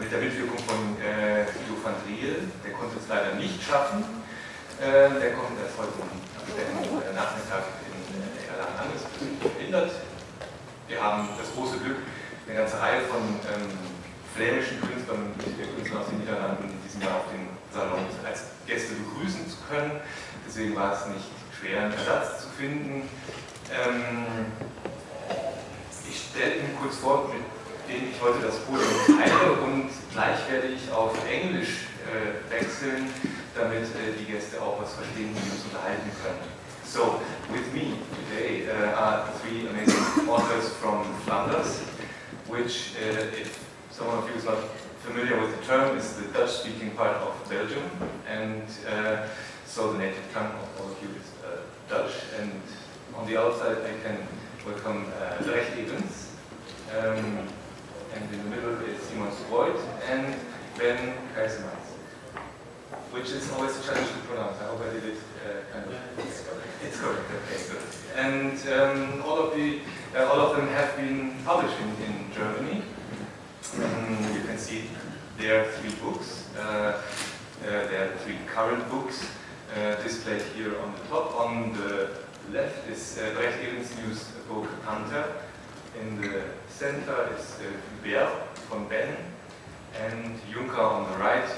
mit der Mitwirkung von Guido van Driel. Der konnte es leider nicht schaffen. Der kommt erst heute am Nachmittag in Erlangen an, ist behindert. Wir haben das große Glück, eine ganze Reihe von flämischen Künstlern und Künstlern aus den Niederlanden in diesem Jahr auf den Salon als Gäste begrüßen zu können. Deswegen war es nicht schwer, einen Ersatz zu finden. Ich stelle Ihnen kurz vor, mit denen ich heute das Podium teile, und gleich werde ich auf Englisch wechseln, damit die Gäste auch was verstehen, wie wir uns unterhalten können. So, with me today are three amazing authors from Flanders, which, if someone of you is not familiar with the term, is the Dutch-speaking part of Belgium, and so the native tongue of all of you is Dutch. And on the outside, I can welcome Brecht Evens, and in the middle is Simon Spruyt and beim, which is always a challenge to pronounce. I hope I did it kind of. It's correct. Okay, good. And all of them have been published in Germany. You can see there are 3 books. There are 3 current books displayed here on the top. On the left is Brecht Evens' new book Panther. In the center is Beim from beim, and Juncker on the right.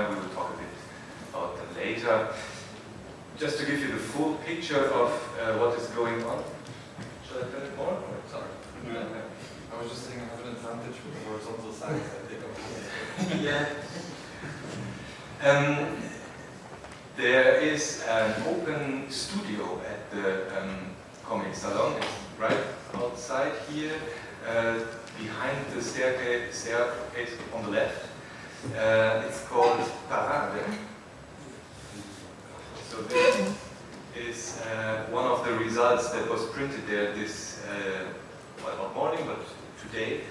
We will talk a bit about them later. Just to give you the full picture of what is going on. Shall I tell it more? Sorry. No. I was just saying I have an advantage with the horizontal sides. I think yeah. There is an open studio at the Comic-Salon. It's right outside here, behind the staircase on the left. It's called Parade. So this is one of the results that was printed there this, well, not morning, but today.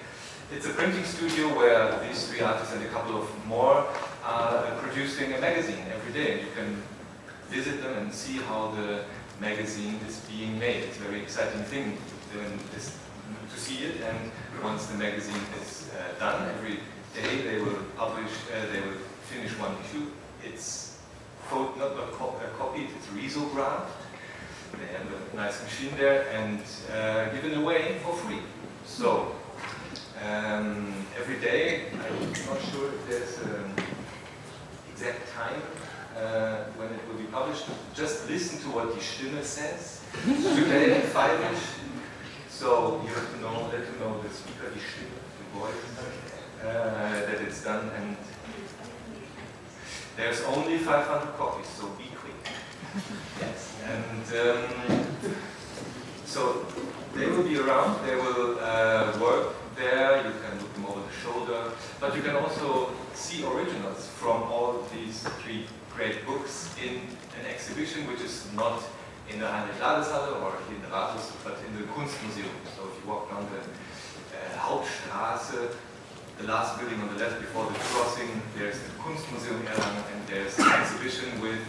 It's a printing studio where these 3 artists and a couple of more are producing a magazine every day. And you can visit them and see how the magazine is being made. It's a very exciting thing to see it, and once the magazine is done, every day they will publish, they will finish 1 issue. It's not copied, it's risographed. They have a nice machine there and given away for free. So every day, I'm not sure if there's an exact time when it will be published. Just listen to what die Stimme says. Today, 5-ish. So you have to know, let them know the speaker, die Stimme, the voice, that it's done. And there's only 500 copies, so be quick. Yes. And so they will be around. They will work there. You can look them over the shoulder, but you can also see originals from all these 3 great books in an exhibition, which is not in the Heinrich-Lades-Halle or in the Rathaus, but in the Kunstmuseum. So if you walk down the Hauptstraße, the last building on the left before the crossing, there's the Kunstmuseum Erlangen, and there's an exhibition with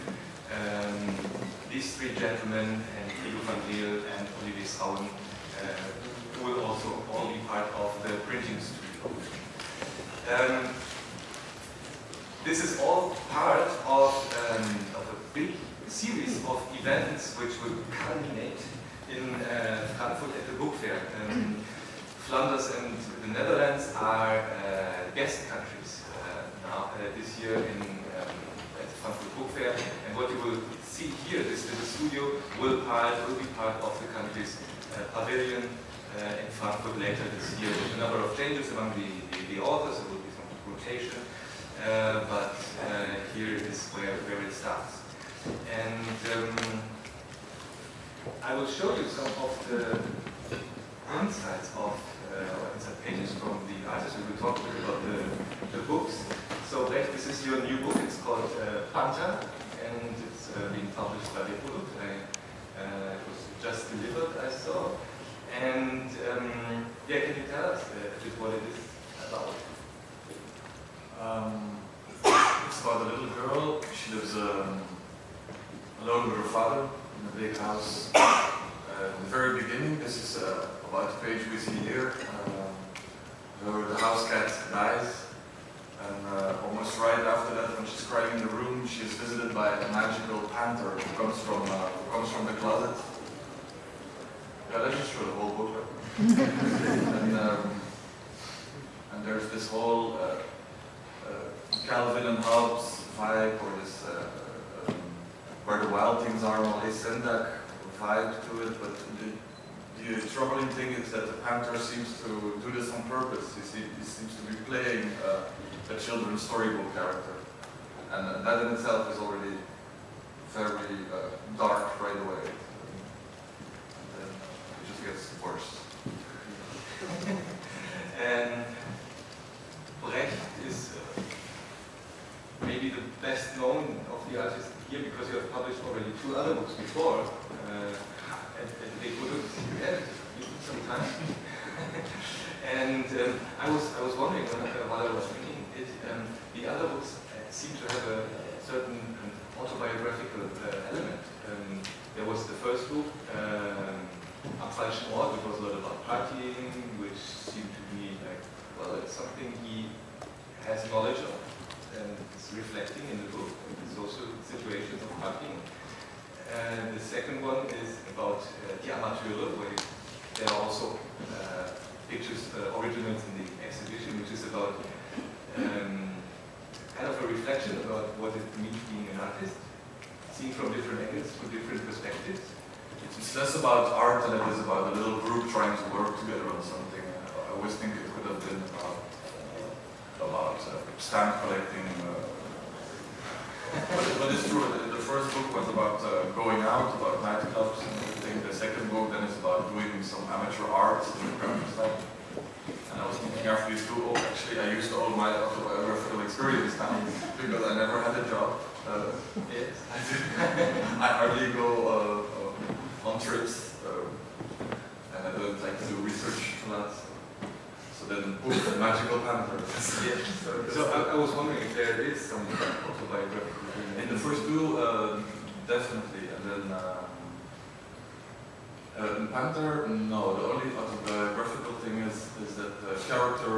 these 3 gentlemen, and Guido van Driel and Olivier Sauen, who will also all be part of the printing studio. This is all part of a big series of events which will culminate in Frankfurt at the book fair. Flanders and the Netherlands are guest countries now this year at the Frankfurt Book Fair, and what you will see here, this little studio, will be part of the country's pavilion in Frankfurt later this year. There's a number of changes among the authors. There will be some rotation, but here is where it starts. And I will show you some of the insights of inside pages from the artists. We will talk a bit about the books. So this is your new book. It's called Panther, and it's being published by It was just delivered, I saw. And yeah, can you tell us a bit what it is about? It's about a little girl. She lives alone with her father in a big house. In the very beginning, this is about the page we see here. The house cat dies. And almost right after that, when she's crying in the room, she is visited by a magical panther who comes from the closet. Yeah, let's just show the whole book. And there's this whole Calvin and Hobbes vibe, or this where the wild things are, Molly Sendak vibe to it. But the troubling thing is that the panther seems to do this on purpose. He seems to be playing a children's storybook character, and that in itself is already very dark right away. And then it just gets worse. And Brecht is maybe the best known of the artists here, because you have published already 2 other books before. And they couldn't give some time. And I was wondering while I was reading it, the other books seem to have a certain autobiographical element. There was the first book, Am falschen Ort, which was a lot about partying, which seemed to be like, well, it's something he has knowledge of and is reflecting in the book, the social situations of partying. And the second one is about Die Amateure, where there are also pictures, originals in the exhibition, which is about kind of a reflection about what it means being an artist, seen from different angles, from different perspectives. It's less about art than it is about a little group trying to work together on something. I always think it could have been about stamp collecting. But it's true, the first book was about going out, about nightclubs and everything. The second book then is about doing some amateur art in the graphic style. And I was thinking after these 2, actually I used all my autobiographical experience now, because I never had a job. Yes. I hardly go on trips, and I don't like to do research a lot. So then, poof, magical panther. Yes. So I was wondering if there is some autobiographical. In the first 2, definitely, and then in Panther, no. The only autobiographical thing is that the character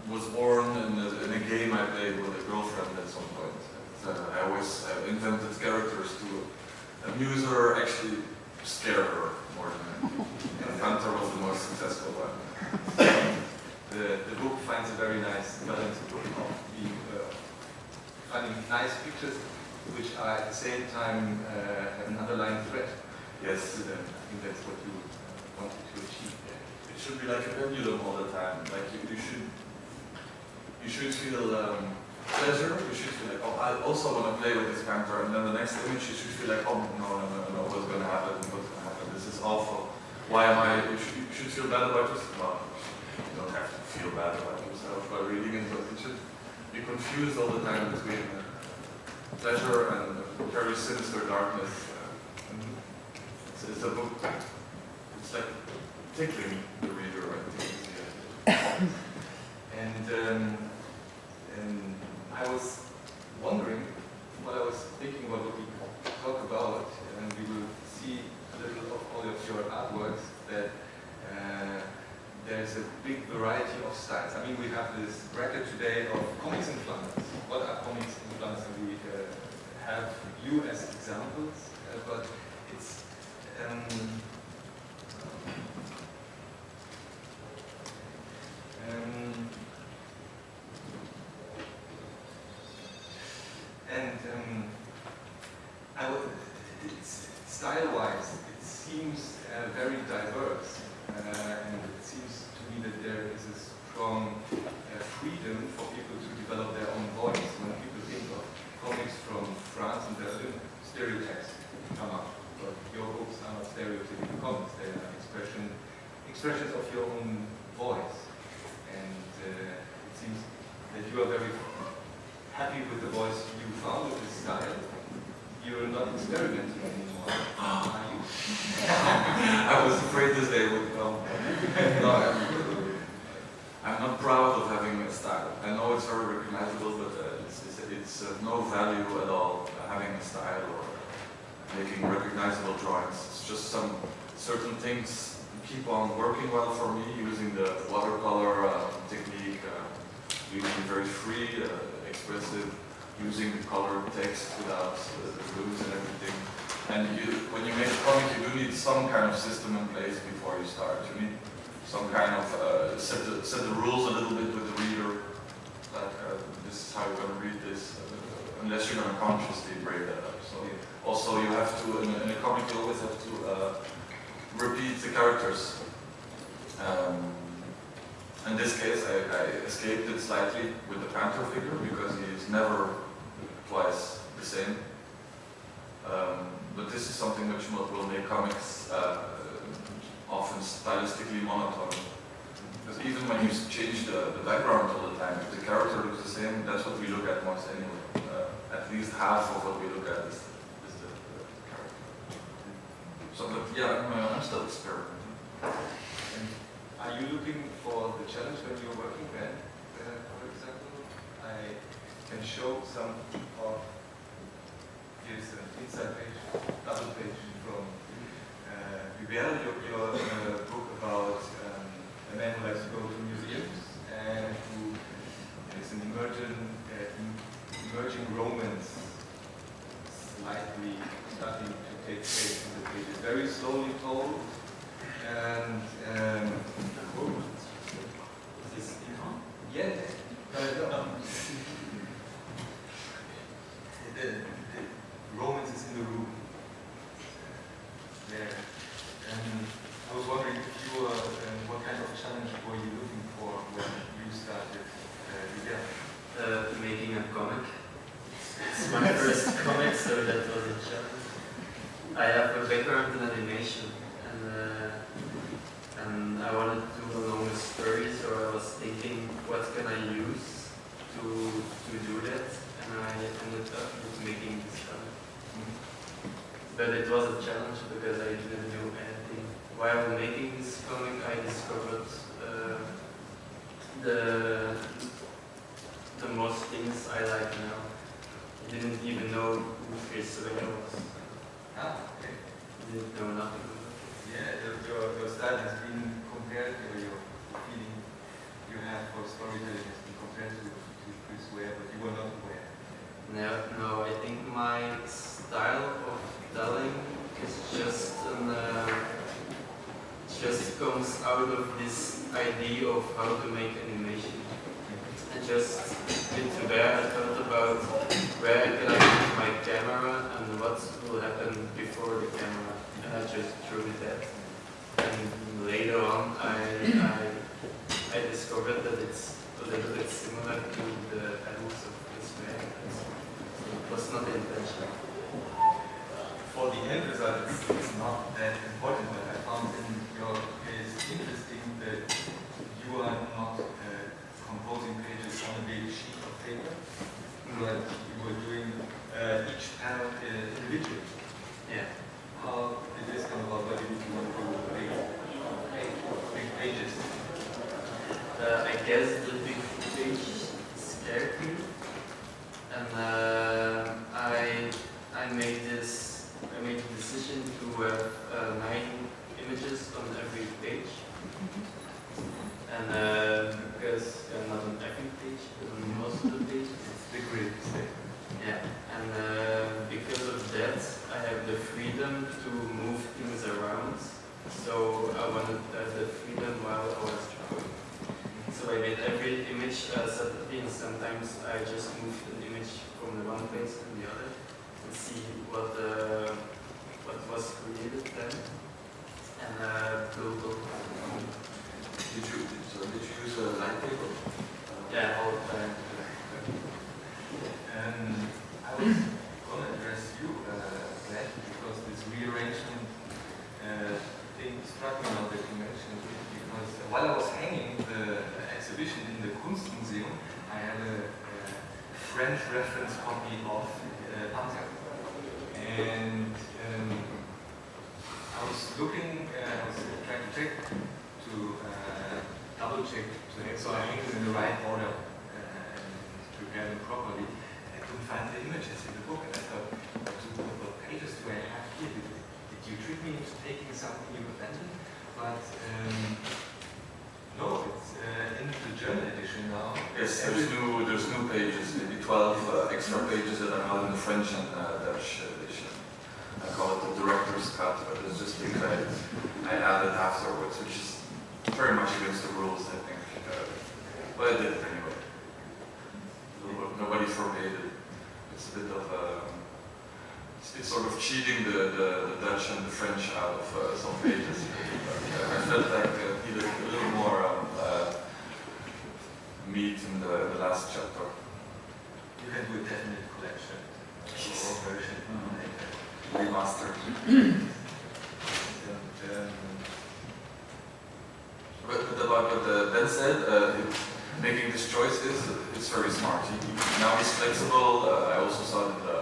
was born in a game I played with a girlfriend at some point. I always invented characters to amuse her, actually scare her more than anything. And Panther was the most successful one. The book finds a very nice balance of being finding nice pictures which are at the same time have an underlying threat. Yes. To them. I think that's what you wanted to achieve there. It should be like a pendulum all the time. Like you should feel pleasure. You should feel like, oh, I also want to play with this panther, and then the next image you should feel like, oh no, what's going to happen? What's going to happen? This is awful. Why am I? You should feel bad about yourself. Well, you don't have to feel bad about yourself by reading it, but you should be confused all the time between pleasure and very sinister darkness. It's a book. It's like tickling the reader, I think. And I was wondering, what I was thinking about what we talk about, and we will see a little of all of your artworks, that there's a big variety of styles. I mean, we have this bracket today of comics in Flanders. What are comics in Flanders? And we have you as examples, but it's style-wise, it seems very diverse, and it seems to me that there is a strong freedom for people to develop their own voice. When people think of comics from France and Berlin, stereotypes come up. But your books are not stereotypical comics; they are expressions of your own voice, and it seems that you are very happy with the voice you found with this style. You're not experimenting anymore, are you? I was afraid this day would come. No, I'm not proud of having a style. I know it's very recognizable, but it's of no value at all having a style or making recognizable drawings. It's just some certain things keep on working well for me, using the watercolor express it using the colored text without the blues and everything. And when you make a comic, you do need some kind of system in place before you start. You need some kind of set the rules a little bit with the reader. Like this is how you're going to read this, unless you're going to consciously break that up. So also you have to, in a comic, you always have to repeat the characters. In this case, I escaped it slightly with the Panther figure because he is never twice the same. But this is something which will make comics often stylistically monotone. Because even when you change the background all the time, if the character looks the same, that's what we look at most anyway. At least half of what we look at is the character. So, but yeah, I'm still experimenting. Are you looking for the challenge when you're working then? For example, I can show some of, here's an inside page, double page from your book about a man who likes to go to museums and who is an emerging romance slightly starting to take place in the pages. Very slowly told. And is this on? Yeah. No. The romance is in the room. There. I was wondering if you were, what kind of challenge were you looking for when you started making a comic. It's my first comic, so that was a challenge. I have a background in animation. And I wanted to do a longer story, so I was thinking, what can I use to do that? And I ended up with making this comic. But it was a challenge because I didn't know anything. While making this comic, I discovered the most things I like now. I didn't even know who Künstler was. Okay. I didn't know nothing. Yeah, your style has been compared, or your feeling you have for storytelling has been compared to Chris Ware, but you were not aware. No, I think my style of telling is just just comes out of this idea of how to make animation. I just did where I thought about where I can put my camera and what will happen before the camera. And I just drew that. And later on, I discovered that it's a little bit similar to the animals of this man. So it was not the intention. For the end result, it's not that important, but I found in your case interesting that you are not composing pages on a big sheet of paper, but you were doing each panel individually. Yeah. How did this come about? Why did you want to do big pages? I guess the big page scared me, and I made the decision to have 9 images on every page, and because not on every page, but on most of the pages. It's the grid. Yeah, and because of that, I have the freedom to move things around. So I wanted to have the freedom while I was drawing. So I made every image separately, and sometimes I just moved an image from the one place to the other and see what was created then, and build up. Did you use a light paper? Yeah, all the time. I was going to address you, Glenn, because this rearrangement thing struck me now that you mentioned it, because while I was hanging the exhibition in the Kunstmuseum, I had a French reference copy of Panther. And I was looking, I was trying to check, to double check, so I hang them in the right order to get them properly. I couldn't find the images in the book, and I thought, what pages do I have here? Did you trick me into taking something you abandoned? But no, it's in the German edition now. Yes, there's new pages. It 12 extra pages that are not in the French and Dutch edition. I call it the director's cut, but it's just things I added afterwards, which is very much against the rules, I think. But I did it anyway. Nobody forbade it. It's a bit of it's sort of cheating the Dutch and the French out of some pages. I felt like it needed a little more meat in the last chapter. You can do a definite collection. Or version. Remaster. But about what Ben said, making this choice is very smart. Now he's flexible. I also saw that the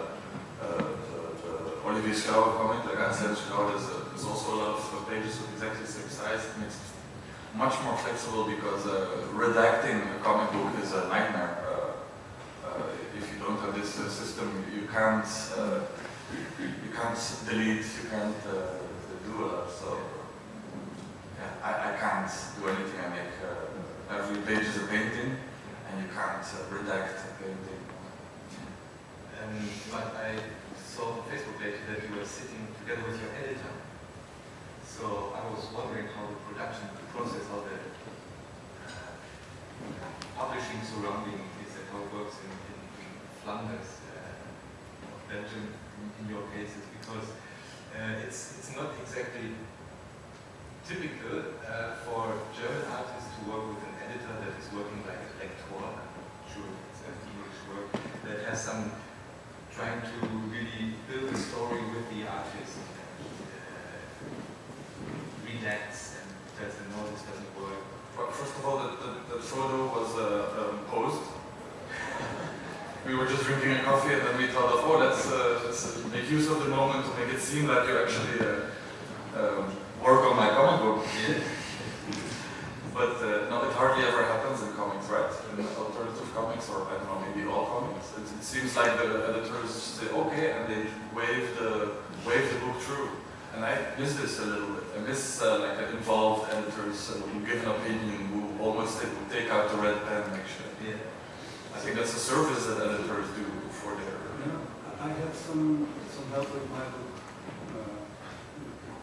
Olivier Schouwer comic, like I said, there's also a lot of pages with exactly the same size. It makes it much more flexible because redacting a comic book is a nightmare. If you don't have this system, you can't delete, you can't do a lot. So yeah, I can't do anything. I make every page is a painting, and you can't redact a painting. But I saw on Facebook later that you were sitting together with your editor. So I was wondering how the production process, how the publishing surrounding is, and how it works in Flandern, Belgium, in your cases, because it's not exactly typical for German artists to work with an editor that is working like a lector. I'm sure it's an English word that has some trying to really build a story with the artist and redacts and tells them no, this doesn't work. Well, first of all, the photo was posed. We were just drinking a coffee and then we thought of, oh, let's make use of the moment to make it seem like you actually work on my comic book. Yeah. But no, it hardly ever happens in comics, right? In alternative comics, or I don't know, maybe all comics. It seems like the editors say okay, and they wave the book through. And I miss this a little bit. I miss like involved editors who give an opinion, who almost take out the red pen actually. Yeah. I think that's a service that editors do for their. Yeah, I had some help with my book.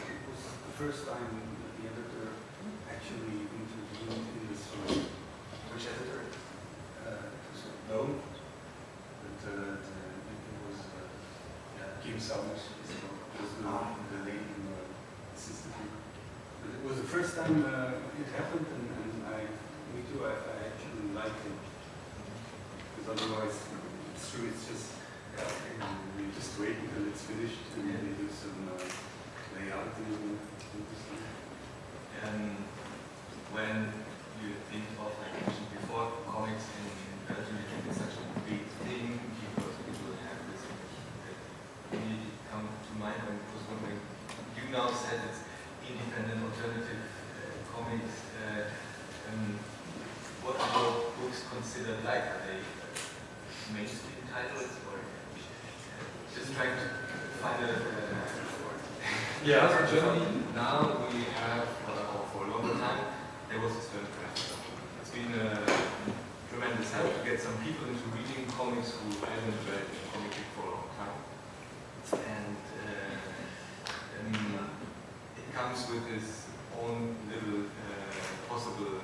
It was the first time the editor actually intervened in the story. Which editor? It was known, but it was Kim Summers. Was the lady who assisted me. But it was the first time it happened, and me too. I actually liked it. Because otherwise, it's true, it's just, we just wait until it's finished and then they do some layout and when you think of, like I mentioned before, comics in Belgium, I think it's such a big thing because people have this image that really come to mind. I was wondering, you now said it's independent alternative comics. What are your books considered like? Are they mainstream titles, or just trying to find a Yeah, in Germany now we have, or for a long time, there was this film craft. It's been a tremendous help to get some people into reading comics who haven't read comic book for a long time. And it comes with its own little possible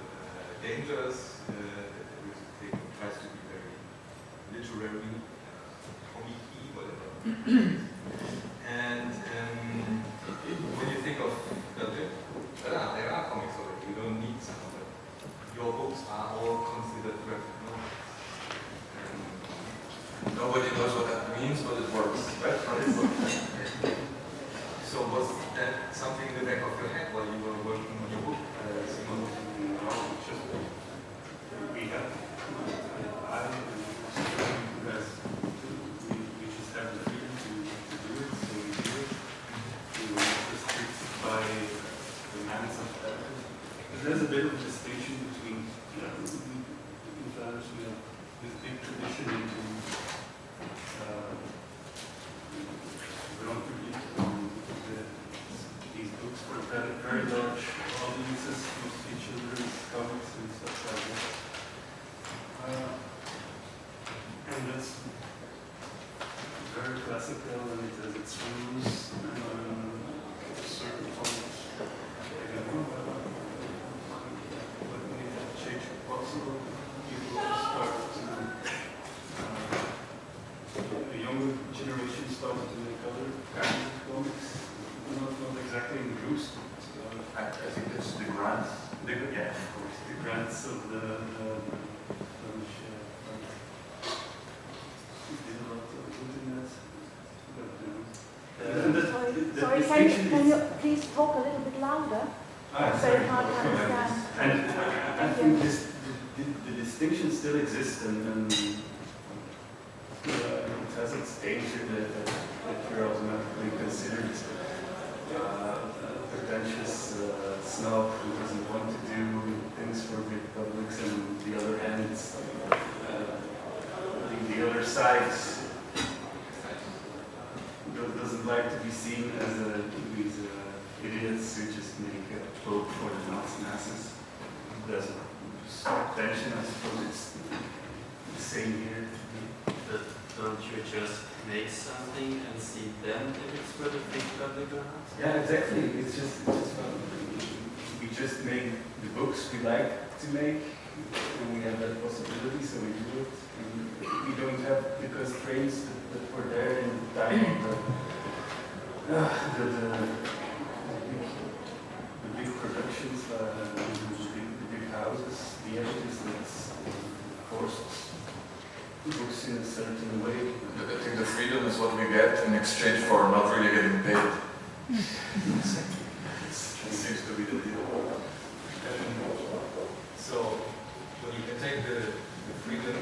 dangers. It tries to be very literary, comic-y, whatever. And when you think of Belgium, there are comics already, you don't need some of them. Your books are all considered graphic novels. Nobody knows what that means, but it works, right? So was that something in the back of your head while you were working on your book, Simon? no, just we have. We just have the freedom to do it, so we do it. We were not restricted by the demands of editors. But there's a bit of a distinction between in Flanders we have this big tradition into these books for very, very large audiences, mostly children. it's very classical and it has its rules. Certain forms. But when it change possible, people start to the younger generation started to make other kinds of comics, not exactly in groups. I think it's the grants. Yeah, of course, the grants of the Flemish did a lot of good in that. Sorry, can you please talk a little bit louder? It's very hard to understand. And I think the distinction still exists, and it has its danger that you're automatically considered pretentious snob who doesn't want to do things for big publics, and the other hand, the other side doesn't like to be seen as these idiots who just make a book for the masses. There's tension, I suppose it's the same here. But don't you just make something and see then if it's for the big public or not? Yeah, exactly. It's just fun. We just make the books we like to make, and we have that possibility, so we do it. And we don't have the constraints that were there in the time of the big productions, the big houses, the editors that forced books in a certain way. I think the freedom is what we get in exchange for not really getting paid. It seems to be the deal. So, when you can take the freedom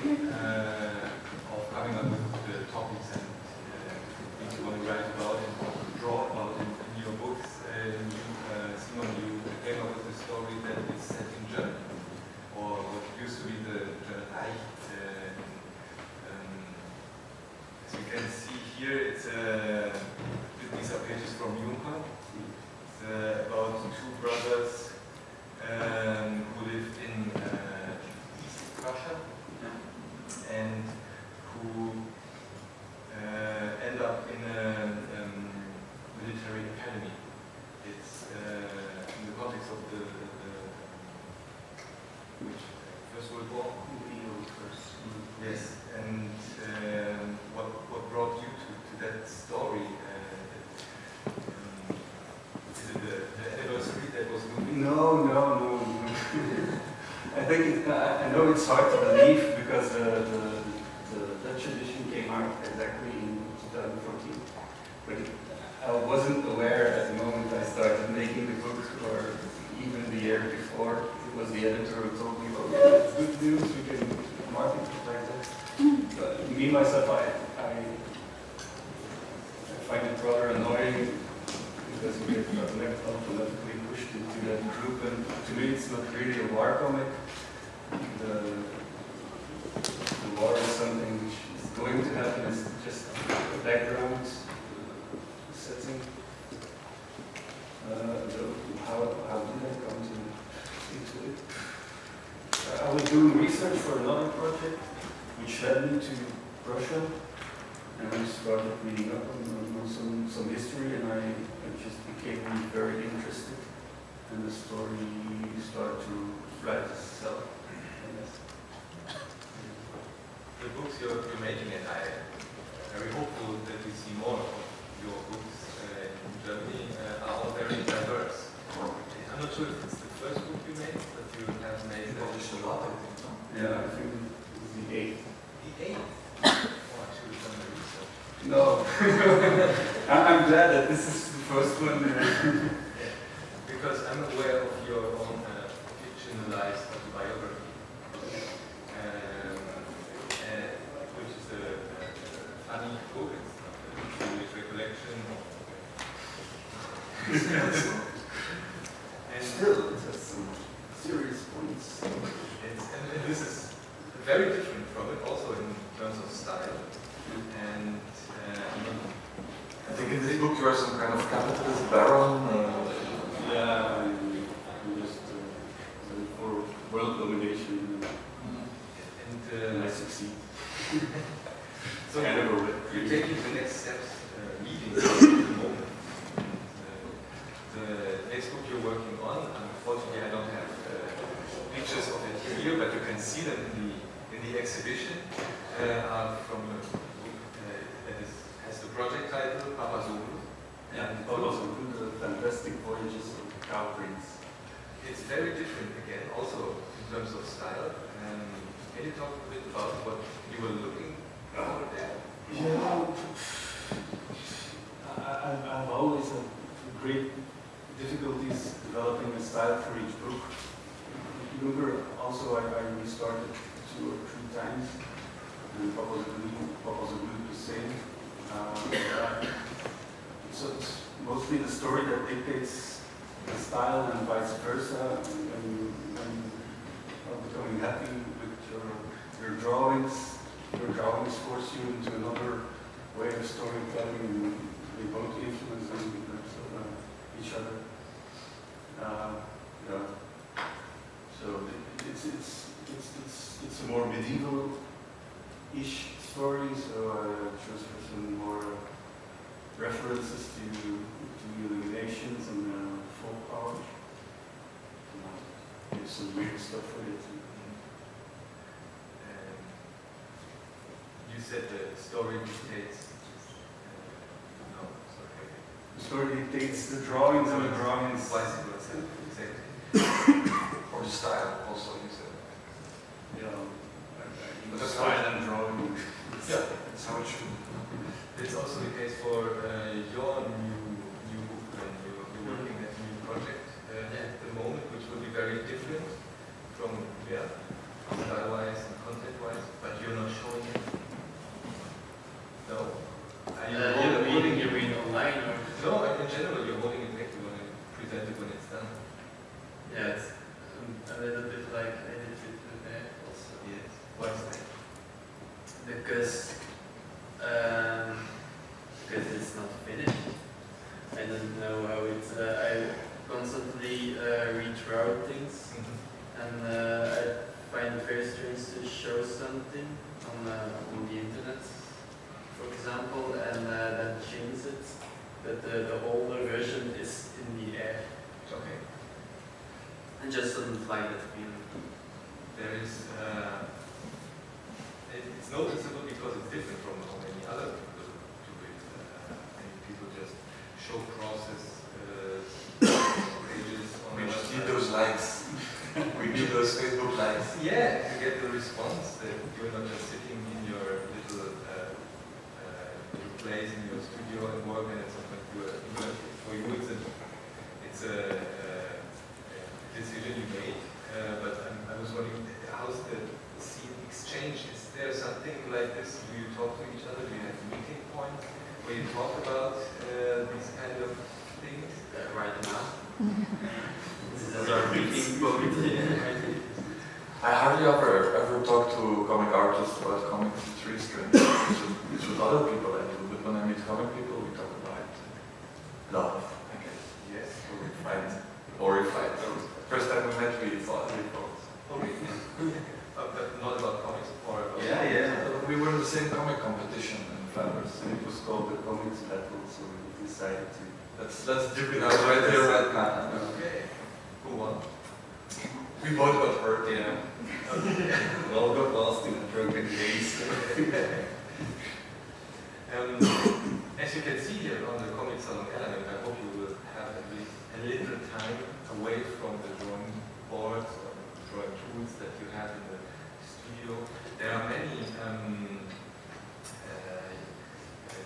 of coming up with the topics and things you want to write about and draw about in your books, Simon, you came up with a story that is set in Germany, or what used to be the German Reich. As you can see here, these are pages from Juncker. It's about two brothers who lived in East Prussia and who end up in a military academy. It's in the context of the First World War. Yes, and what brought you to that story? Is it the anniversary that was moving? No. I think I know it's hard to believe because the Dutch edition came out exactly in 2014, but I wasn't aware at the moment I started making the book, or even the year before. It was the editor who told me, "Oh, yeah, it's good news. We can market it like that." But me myself, I find it rather annoying because you get automatically pushed into that group, and to me it's not really a war comic. The war is something which is going to happen, it's just a background setting. How did I come into it? I was doing research for another project which led me to Russia, and I started reading up on some history, and I just became very interested, and the story started to write itself. The books you're making, and I'm very hopeful that we see more of your books in Germany, are all very diverse. I'm not sure if it's the first book you made, but you have made Published a lot, I think. Yeah, I think it's the 8th. The 8th? Oh, I should have done the research. No, I'm glad that this is the first one. Because I'm aware of your own fictionalized autobiography, which is a funny book. It's not a serious recollection. And Still, it has some serious points. and this is very different from it, also in terms of style. And I think in this book you are some kind of capitalist baron. Yeah, I'm just for world domination, and I succeed. see them in the exhibition from a book that has the project title Papa Solo. And also the fantastic voyages of the cow prince. It's very different again, also in terms of style. Can you talk a bit about what you were looking for there? Yeah, I've always had great difficulties developing a style for each book. Remember, also I restarted 2 or 3 times, and what was agreed the same. So it's mostly the story that dictates the style and vice versa. When you're becoming happy with your drawings force you into another way of storytelling, and they both influence each other. Yeah. So it's a more medieval-ish story. So I chose for some more references to illuminations and folk art. There's some weird stuff with it. You said the story dictates. No, sorry. The story dictates the drawings and the drawings. Vice versa, exactly. Or the style, also, you said. Yeah, But that's style and drawing. Yeah, that's how it should. It's also the case for your new book when you're working at a new project at the moment, which will be very different from style-wise and content-wise, but you're not showing it. No. You read online or? No, in general, you're holding it back. You want to present it when it's done. Yeah, it's a little bit like edited there also. Yes. Why is that? Because it's not finished. I don't know how it. I constantly redraw things, and I find it very strange to show something on the internet, for example, and then change it. But the older version is in the air. Okay. And just doesn't like that feeling. There is. It's noticeable because it's different from how many other people do it. Many people just show crosses, pages on We the just website. need those likes. We need those Facebook likes. Yeah, you get the response that you're not just sitting in your little place in your studio and work, and it's something for you. It's a decision you made. But I was wondering, how's the scene exchange? Is there something like this? Do you talk to each other? Do you have meeting points where you talk about these kind of things? Right now. This is our meeting point. I hardly ever talk to comic artists about comics. It's really strange. It's with other people I do, but when I meet comic people, we talk about love, I guess. Yes. Or we fight. First time we met, we fought. Oh, really? But not about comics or about We were in the same comic competition in Flanders. And it was called the Comics Battle, so we decided to. Let's dip it out right here, right now. Okay. Who won? We both got hurt, yeah. We all got lost in the broken days. As you can see here on the Comic-Salon Erlangen, I hope you will have at least a little time away from the drawing boards or drawing tools that you have in the studio. There are many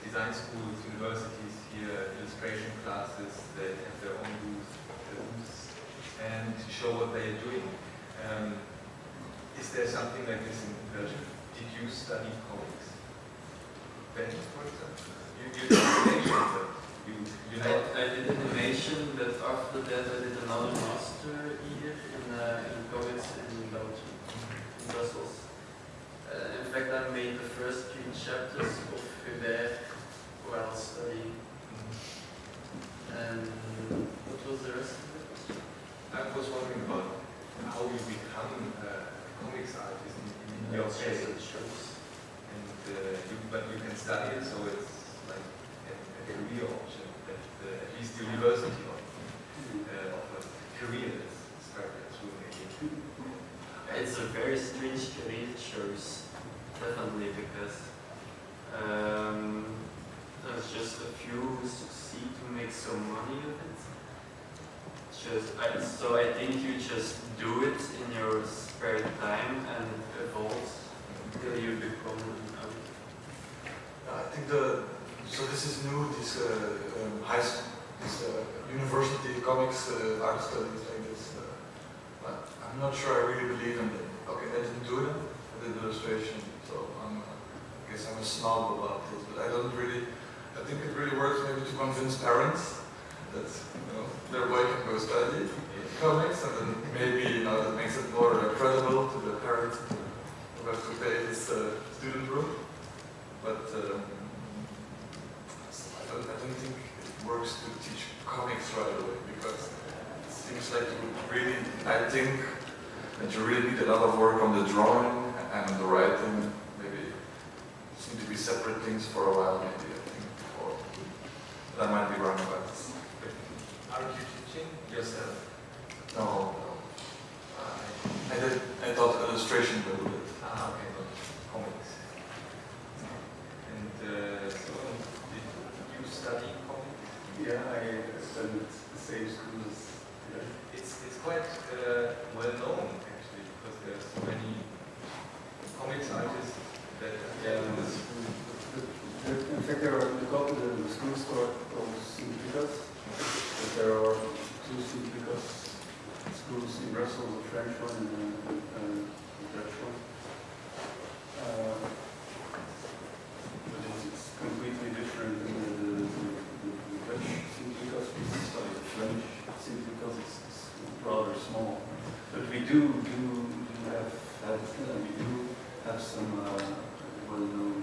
design schools, universities here, illustration classes that have their own booths and show what they are doing. Is there something like this in Belgium? Did you study comics? Ben, for example? You did animation, but you know. I did animation, but after that I did another master here in comics in Belgium, in Brussels. In fact, I made the first 3 chapters of Hubert while studying. And what was the rest of it? I was wondering about how you become a comics artist in your case. Shows. And but you can study it, so it's like a career option that at least the university offers. Career is very through maybe. It's a very strange career choice, definitely, because there's just a few who succeed to make some money of it. So I think you just do it in your spare time and it evolves until you become an author. I think so this is new, this university comics art studies like this. But I'm not sure I really believe in it. Okay, I didn't do them, I did illustration, so I guess I'm a snob about this, but I think it really works maybe to convince parents that their boy can go study comics, and then maybe that makes it more credible to the parents who have to pay his student room. But I don't think it works to teach comics right away, because it seems like I think that you really need a lot of work on the drawing and the writing. Maybe it seem to be separate things for a while, maybe, I think, before. That might be wrong about this. Are you teaching yourself? No. I thought illustration a little bit. Okay, but comics. And so, did you study comics? Yeah, I attended the same school as It's quite well known, actually, because there's so many comics artists that are in the school. In fact, there are the schools called Simplicas, but there are two Simplicas schools in Brussels, a French one and a Dutch one. But it's completely different than the Dutch Simplicas. Sorry, the French Simplicas is rather small. But we do have some well-known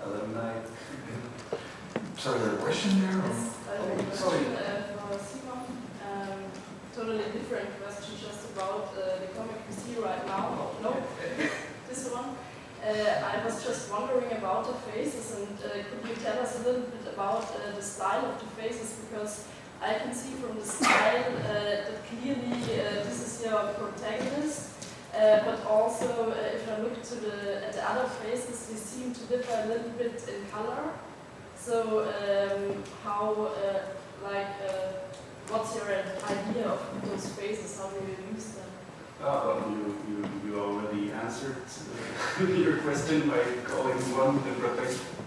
alumni. Sorry, there a question there? Yes, Sorry. for Simon. Totally different question, just about the comic we see right now. No, this one. I was just wondering about the faces, and could you tell us a little bit about the style of the faces? Because I can see from the style that clearly this is your protagonist, but also if I look at the other faces, they seem to differ a little bit in color. So what's your idea of those faces? How do you use them? You already answered your question by calling one the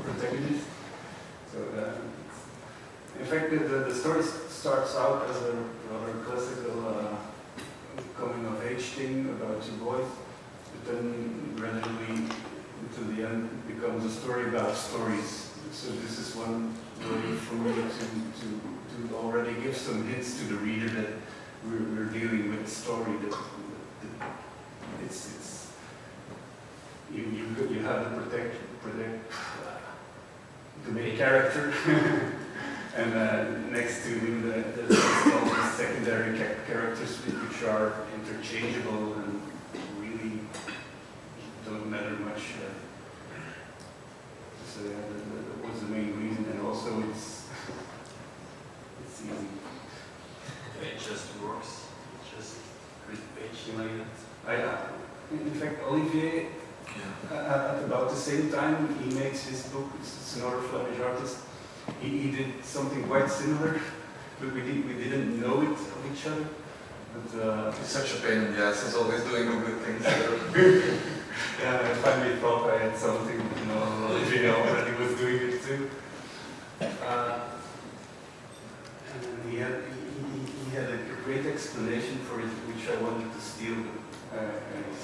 protagonist. So, in fact, the story starts out as a rather classical coming-of-age thing about two boys, but then gradually, to the end, becomes a story about stories. So this is one way for me to already give some hints to the reader that we're dealing with a story that you have the main character, and next to him there's all these secondary characters which are interchangeable and really don't matter much. So yeah, that was the main reason, and also it's easy. It just works. It's just good page like that. In fact, Olivier, at about the same time he makes his book, it's another Flemish artist, he did something quite similar, but we didn't know it of each other. But, He's such a pain in the ass, he's always doing good things. yeah, I finally thought I had something, Olivier already was doing it too. And he had a great explanation for it, which I wanted to steal, but I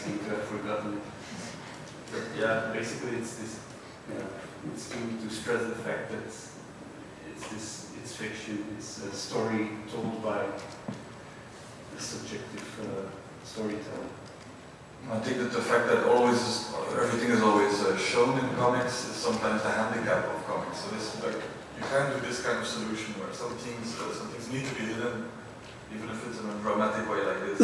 seem to have forgotten it. But yeah, basically it's this, it's to stress the fact that it's fiction, it's a story told by a subjective storyteller. I think that the fact that everything is always shown in comics is sometimes the handicap of comics. So this, you can do this kind of solution where some things need to be hidden, even if it's in a dramatic way like this.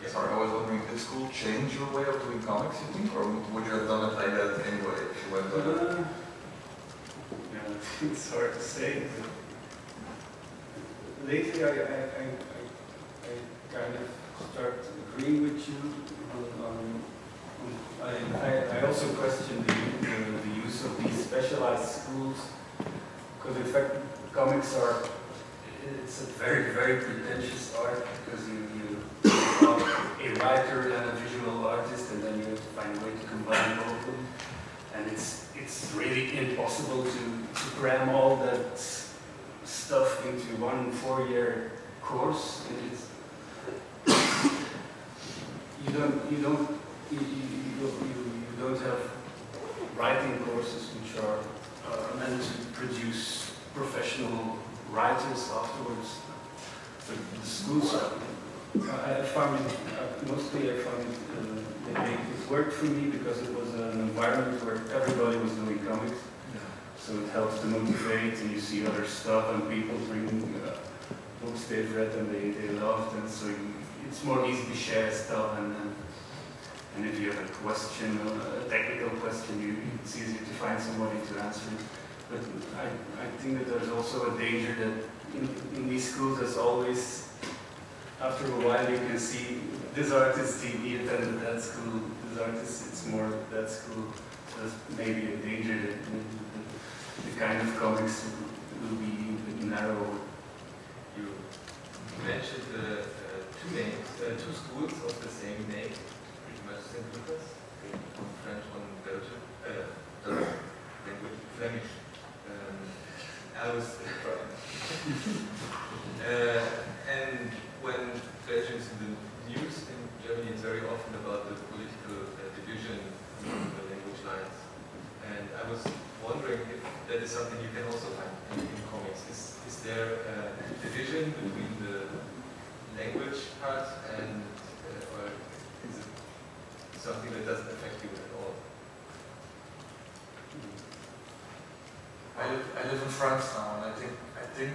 Sorry, I was wondering, did school change your way of doing comics, you think? Or would you have done it like that anyway if you went on? Yeah, it's hard to say. Lately I agreeing with you. I also question the use of these specialized schools, because in fact comics are, it's a very, very pretentious art, because you are a writer and a visual artist, and then you have to find a way to combine both of them. And it's really impossible to cram all that stuff into one 4-year course. You don't have writing courses which are meant to produce professional writers afterwards. But the schools, I found it it worked for me because it was an environment where everybody was doing comics. So it helps to motivate, and you see other stuff, and people bring books they've read and they loved, and so it's more easy to share stuff. And if you have a question, a technical question, it's easier to find somebody to answer it. But I think that there's also a danger that in these schools, there's always, after a while, you can see this artist, he attended that school, this artist, it's more that school. So there's maybe a danger that the kind of comics will be a bit narrow. You mentioned two schools of the same name, pretty much similar, one French, one Belgian, language, Flemish. I was and when Belgium is in the news in Germany, it's very often about the political division along the language lines. And I was wondering if that is something you can also find in comics. Is there a division between the language part and, or is it something that doesn't affect you at all? I live in France now, and I think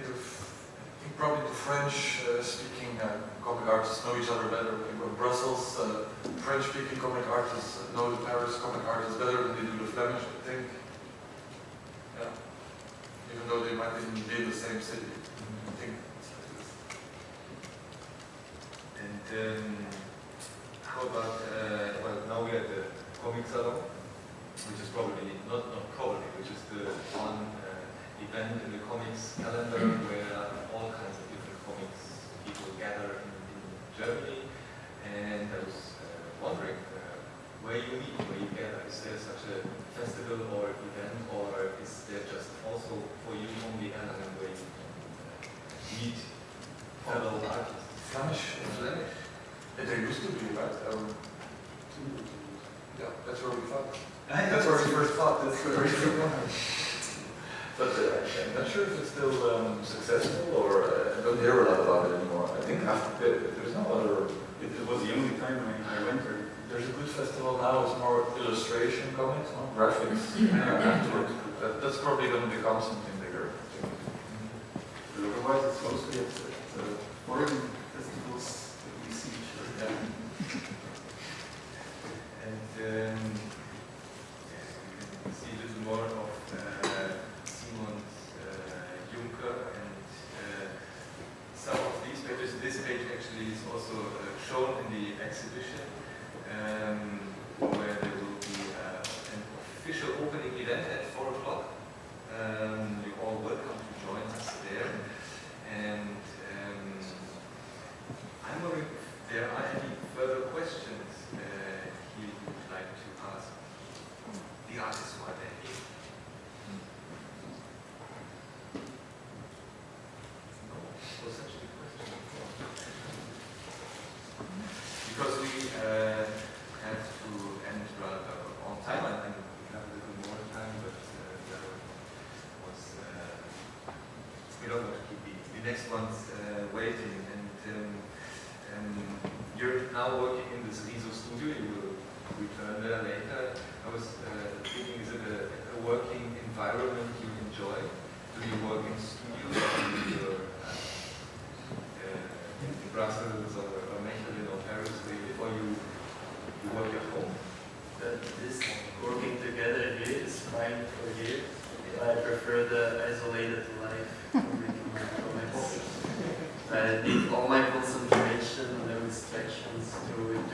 probably the French-speaking comic artists know each other better. Like in Brussels, French-speaking comic artists know the Paris comic artists better than they do the Flemish, I think. Yeah. Even though they might even be in the same city. I think it's like this. And how about, well, now we are at the Comic-Salon, which is probably, not probably, which is the one event in the comics calendar where all kinds of different comics people gather in Germany. And I was wondering where you meet, where you gather. Is there such a festival or event, or is there just also for you only Erlangen where you meet fellow artists? Flemish. There used to be, right? Yeah, that's where we thought. That's where we first thought. That's where we But I'm not sure if it's still successful, or I don't hear a lot about it anymore. I think there's no other. It was the only time I went there. There's a good festival now. It's more illustration comics, no? Graphics. Afterwards, that's probably going to become something bigger. But otherwise, it's mostly at foreign festivals that we see each other. Yeah. And you can see a little more of Simon and some of these pages. This page actually is also shown in the exhibition, where there will be an official opening event at 4 o'clock. You're all welcome to join us there. And I'm wondering if there are any further questions you would like to ask the artists who are there. Because we have to end rather on time, and we have a little more time, but we don't want to keep the next ones waiting. And you're now working in this Riso studio. You will return there later. I was thinking, is it a working environment you enjoy? Do you work in studios, or in Brussels or Maiwald or Paris, before you work at home? This working together here is fine for here. I prefer the isolated life for making my comics. I need all my concentration, no distractions to it.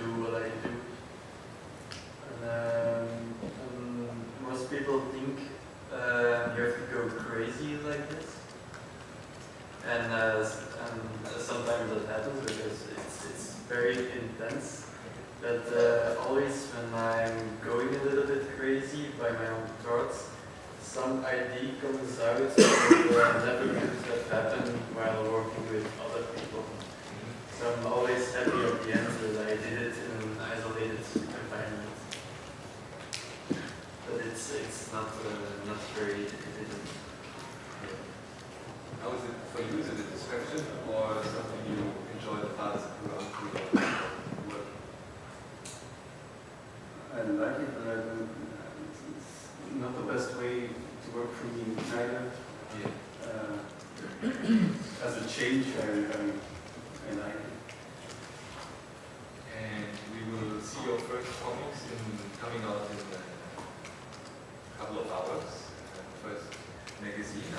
very intense. That always when I'm going a little bit crazy by my own thoughts, some idea comes out that never could have happened while working with other people. So I'm always happy at the end that I did it in an isolated environment. But it's not very evident. How is it for you? Is it a distraction or something you enjoy the parts around work? I like it, but it's not the best way to work for me either. Yeah. As a change, I like it. And we will see your first comics coming out in a couple of hours. First magazine.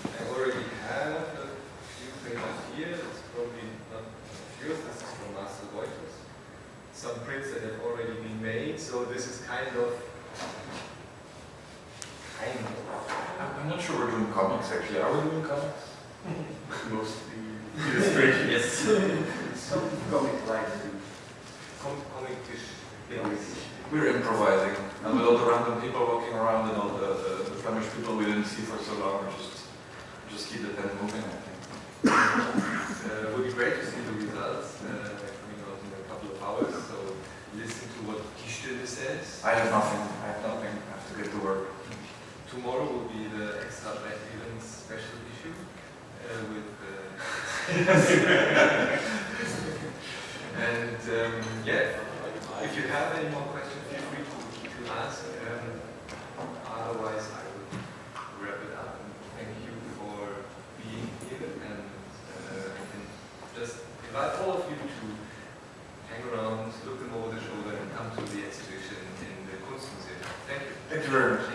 I already have a few things here. It's probably not yours. This is from Master Reuters. Some prints that have already been made. So this is kind of. I'm not sure we're doing comics actually. Are we doing comics? Mostly illustration. Yes. Some comic-like Comic-ish things. We're improvising. And with all the random people walking around and all the Flemish people we didn't see for so long, just keep the pen moving, I think. It would be great to see the results coming out in a couple of hours. So listen to what Künstler says. I have nothing. I have to get to work. Tomorrow will be the extra Brecht Evens special issue with and yeah, if you have any more questions, feel free to ask. Otherwise, I will wrap it up and thank you for being here. And I can just invite all of you to hang around, look them over the shoulder, and come to the exhibition in the Kunstmuseum. Thank you. Thank you very much.